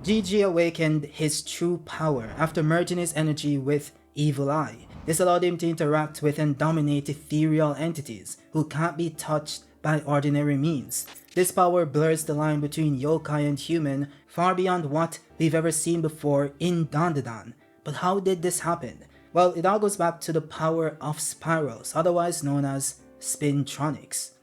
Gigi awakened his true power after merging his energy with Evil Eye. This allowed him to interact with and dominate ethereal entities who can't be touched by ordinary means. This power blurs the line between yokai and human far beyond what we've ever seen before in Dandadan. But how did this happen? Well, it all goes back to the power of spirals, otherwise known as Spintronics.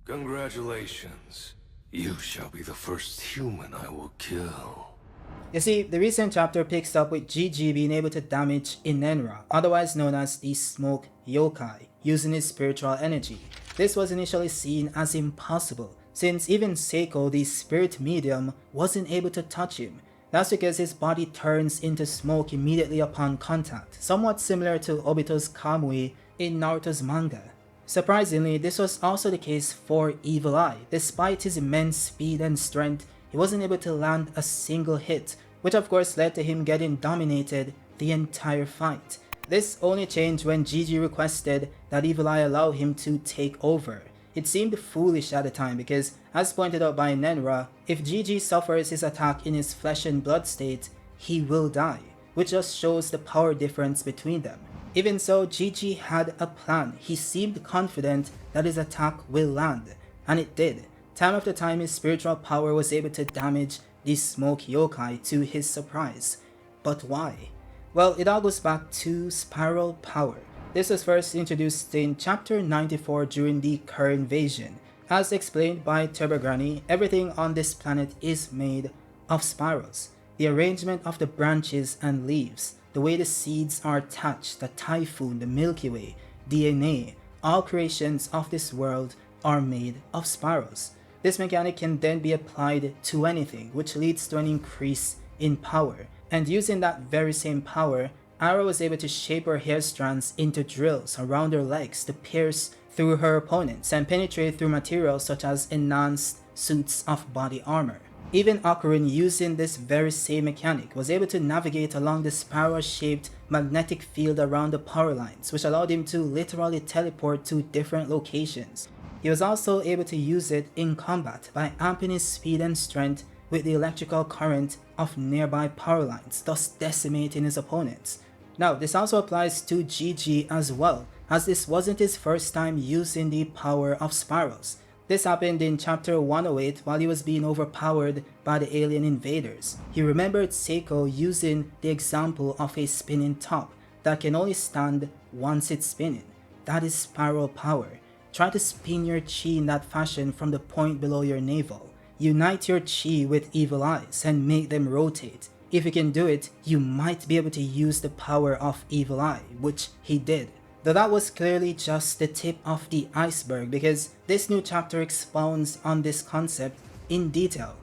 Congratulations. You shall be the first human I will kill. You see, the recent chapter picks up with Gigi being able to damage Inenra, otherwise known as the Smoke Yokai, using his spiritual energy. This was initially seen as impossible, since even Seiko, the spirit medium, wasn't able to touch him. That's because his body turns into smoke immediately upon contact, somewhat similar to Obito's Kamui in Naruto's manga. Surprisingly, this was also the case for Evil Eye. Despite his immense speed and strength, he wasn't able to land a single hit, which of course led to him getting dominated the entire fight. This only changed when Gigi requested that Evil Eye allow him to take over. It seemed foolish at the time because, as pointed out by Inenra, if Gigi suffers his attack in his flesh and blood state, he will die, which just shows the power difference between them. Even so, Gigi had a plan. He seemed confident that his attack will land, and it did. Time after time, his spiritual power was able to damage the Smoke Yokai to his surprise. But why? Well, it all goes back to spiral power. This was first introduced in chapter 94 during the Kerr invasion. As explained by Turbogranny, everything on this planet is made of spirals. The arrangement of the branches and leaves, the way the seeds are attached, the typhoon, the Milky Way, DNA, all creations of this world are made of spirals. This mechanic can then be applied to anything, which leads to an increase in power. And using that very same power, Arrow was able to shape her hair strands into drills around her legs to pierce through her opponents and penetrate through materials such as enhanced suits of body armor. Even Okarun, using this very same mechanic, was able to navigate along the spiral-shaped magnetic field around the power lines, which allowed him to literally teleport to different locations. He was also able to use it in combat by amping his speed and strength with the electrical current of nearby power lines, thus decimating his opponents. Now, this also applies to Gigi as well, as this wasn't his first time using the power of spirals. This happened in chapter 108 while he was being overpowered by the alien invaders. He remembered Seiko using the example of a spinning top that can only stand once it's spinning. That is spiral power. Try to spin your chi in that fashion from the point below your navel. Unite your chi with Evil Eyes and make them rotate. If you can do it, you might be able to use the power of Evil Eye, which he did. Though that was clearly just the tip of the iceberg, because this new chapter expounds on this concept in detail.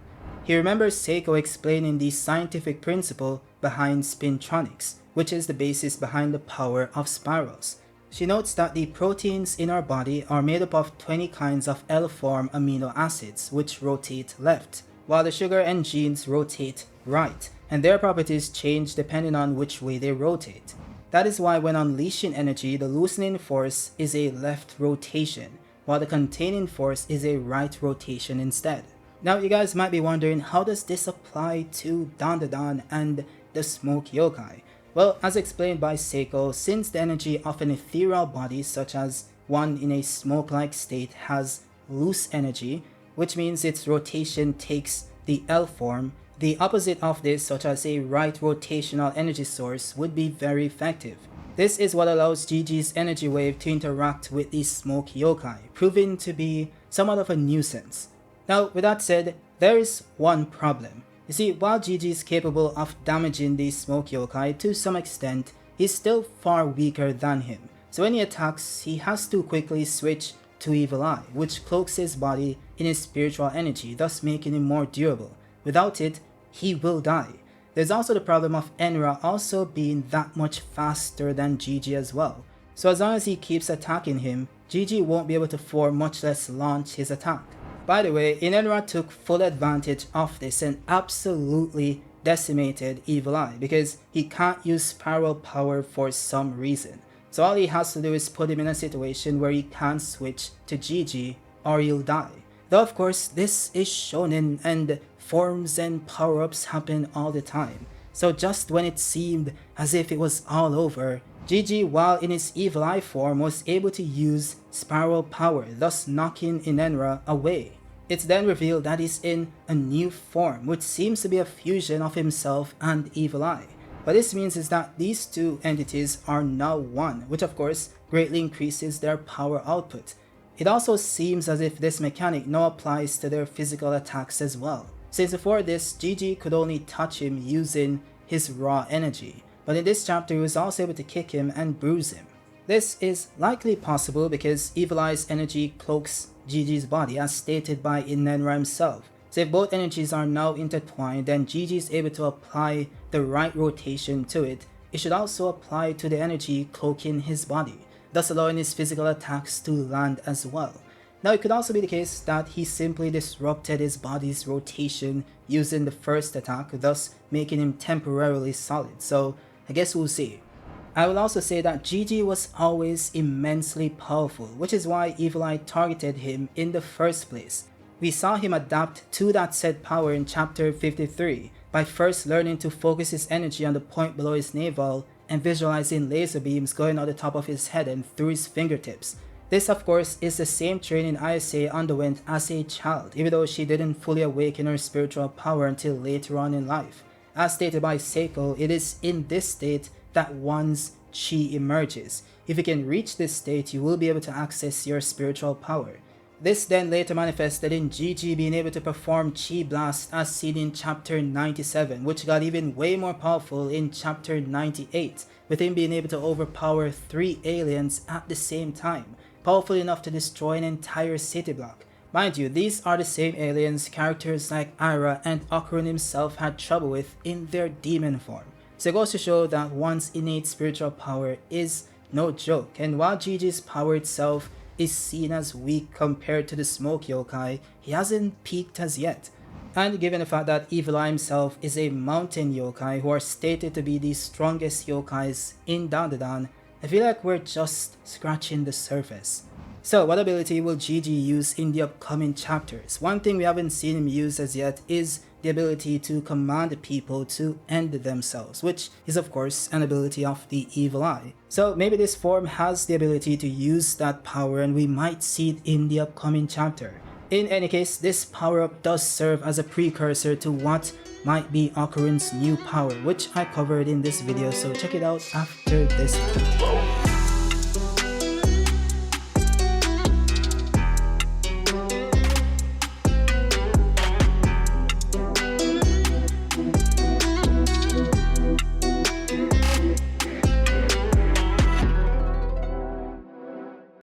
He remembers Seiko explaining the scientific principle behind Spintronics, which is the basis behind the power of spirals. She notes that the proteins in our body are made up of 20 kinds of L-form amino acids, which rotate left, while the sugar and genes rotate right, and their properties change depending on which way they rotate. That is why when unleashing energy, the loosening force is a left rotation, while the containing force is a right rotation instead. Now you guys might be wondering, how does this apply to Dandadan and the Smoke Yokai? Well, as explained by Seiko, since the energy of an ethereal body such as one in a smoke-like state has loose energy, which means its rotation takes the L form, the opposite of this, such as a right rotational energy source, would be very effective. This is what allows Gigi's energy wave to interact with the Smoke Yokai, proving to be somewhat of a nuisance. Now, with that said, there is one problem. You see, while Gigi is capable of damaging the Smoke Yokai to some extent, he's still far weaker than him. So when he attacks, he has to quickly switch to Evil Eye, which cloaks his body in his spiritual energy, thus making him more durable. Without it, he will die. There's also the problem of Inenra also being that much faster than Gigi as well. So as long as he keeps attacking him, Gigi won't be able to form, much less launch his attack. By the way, Inenra took full advantage of this and absolutely decimated Evil Eye because he can't use spiral power for some reason. So all he has to do is put him in a situation where he can't switch to Gigi or he'll die. Though of course this is shonen and forms and power-ups happen all the time. So just when it seemed as if it was all over, Gigi, while in its evil eye form, was able to use spiral power, thus knocking Inenra away. It's then revealed that he's in a new form, which seems to be a fusion of himself and Evil Eye. What this means is that these two entities are now one, which of course greatly increases their power output. It also seems as if this mechanic now applies to their physical attacks as well, since before this, Gigi could only touch him using his raw energy, but in this chapter he was also able to kick him and bruise him. This is likely possible because Evil Eye's energy cloaks Gigi's body, as stated by Inenra himself. So if both energies are now intertwined, then Gigi is able to apply the right rotation to it. It should also apply to the energy cloaking his body, thus allowing his physical attacks to land as well. Now it could also be the case that he simply disrupted his body's rotation using the first attack, thus making him temporarily solid. So I guess we'll see. I will also say that Gigi was always immensely powerful, which is why Evil Eye targeted him in the first place. We saw him adapt to that said power in chapter 53 by first learning to focus his energy on the point below his navel and visualizing laser beams going out the top of his head and through his fingertips. This of course is the same training Ayase underwent as a child, even though she didn't fully awaken her spiritual power until later on in life. As stated by Seiko, it is in this state that one's chi emerges. If you can reach this state, you will be able to access your spiritual power. This then later manifested in Gigi being able to perform Chi Blast as seen in chapter 97, which got even way more powerful in chapter 98, with him being able to overpower 3 aliens at the same time, powerful enough to destroy an entire city block. Mind you, these are the same aliens characters like Ira and Okarun himself had trouble with in their demon form. So it goes to show that one's innate spiritual power is no joke, and while Gigi's power itself is seen as weak compared to the smoke yokai, he hasn't peaked as yet. And given the fact that Evil Eye himself is a mountain yokai who are stated to be the strongest yokais in Dandadan, I feel like we're just scratching the surface. So what ability will Gigi use in the upcoming chapters? One thing we haven't seen him use as yet is the ability to command people to end themselves, which is of course an ability of the Evil Eye. So maybe this form has the ability to use that power and we might see it in the upcoming chapter. In any case, this power-up does serve as a precursor to what might be Okarun's new power, which I covered in this video, so check it out after this one.